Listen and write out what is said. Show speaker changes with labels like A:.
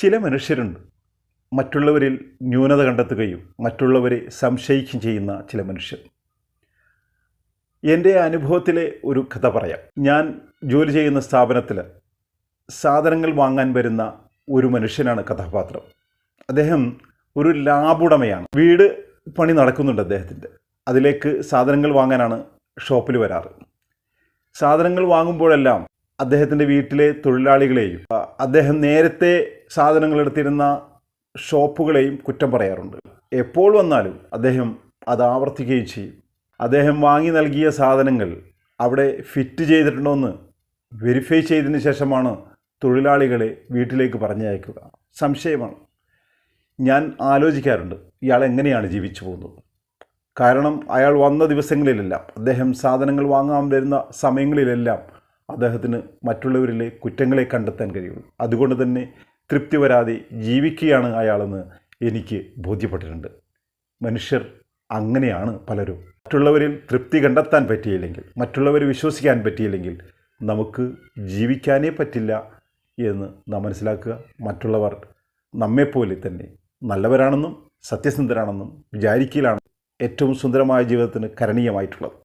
A: ചില മനുഷ്യരുണ്ട് മറ്റുള്ളവരിൽ ന്യൂനത കണ്ടെത്തുകയും മറ്റുള്ളവരെ സംശയിക്കുകയും ചെയ്യുന്ന ചില മനുഷ്യർ. എൻ്റെ അനുഭവത്തിലെ ഒരു കഥ പറയാം. ഞാൻ ജോലി ചെയ്യുന്ന സ്ഥാപനത്തിൽ സാധനങ്ങൾ വാങ്ങാൻ വരുന്ന ഒരു മനുഷ്യനാണ് കഥാപാത്രം. അദ്ദേഹം ഒരു ലാബുടമയാണ്. വീട് പണി നടക്കുന്നുണ്ട് അദ്ദേഹത്തിൻ്റെ. അതിലേക്ക് സാധനങ്ങൾ വാങ്ങാനാണ് ഷോപ്പിൽ വരാറ്. സാധനങ്ങൾ വാങ്ങുമ്പോഴെല്ലാം അദ്ദേഹത്തിൻ്റെ വീട്ടിലെ തൊഴിലാളികളെയും അദ്ദേഹം നേരത്തെ സാധനങ്ങൾ എടുത്തിരുന്ന ഷോപ്പുകളെയും കുറ്റം പറയാറുണ്ട്. എപ്പോൾ വന്നാലും അദ്ദേഹം അത് ആവർത്തിക്കുകയും ചെയ്യും. അദ്ദേഹം വാങ്ങി നൽകിയ സാധനങ്ങൾ അവിടെ ഫിറ്റ് ചെയ്തിട്ടുണ്ടോ എന്ന് വെരിഫൈ ചെയ്തതിന് ശേഷമാണ് തൊഴിലാളികളെ വീട്ടിലേക്ക് പറഞ്ഞയക്കുക. സംശയമാണ്. ഞാൻ ആലോചിക്കാറുണ്ട്, ഇയാൾ എങ്ങനെയാണ് ജീവിച്ചു പോകുന്നത്. കാരണം അയാൾ വന്ന ദിവസങ്ങളിലെല്ലാം, അദ്ദേഹം സാധനങ്ങൾ വാങ്ങാൻ വരുന്ന സമയങ്ങളിലെല്ലാം അദ്ദേഹത്തിന് മറ്റുള്ളവരിലെ കുറ്റങ്ങളെ കണ്ടെത്താൻ കഴിയുള്ളൂ. അതുകൊണ്ട് തന്നെ തൃപ്തി വരാതെ ജീവിക്കുകയാണ് അയാളെന്ന് എനിക്ക് ബോധ്യപ്പെട്ടിട്ടുണ്ട്. മനുഷ്യർ അങ്ങനെയാണ് പലരും. മറ്റുള്ളവരിൽ തൃപ്തി കണ്ടെത്താൻ പറ്റിയില്ലെങ്കിൽ, മറ്റുള്ളവരെ വിശ്വസിക്കാൻ പറ്റിയില്ലെങ്കിൽ നമുക്ക് ജീവിക്കാനേ പറ്റില്ല എന്ന് നാം മനസ്സിലാക്കുക. മറ്റുള്ളവർ നമ്മെപ്പോലെ തന്നെ നല്ലവരാണെന്നും സത്യസന്ധരാണെന്നും വിചാരിക്കലാണ് ഏറ്റവും സുന്ദരമായ ജീവിതത്തിന് കരണീയമായിട്ടുള്ളത്.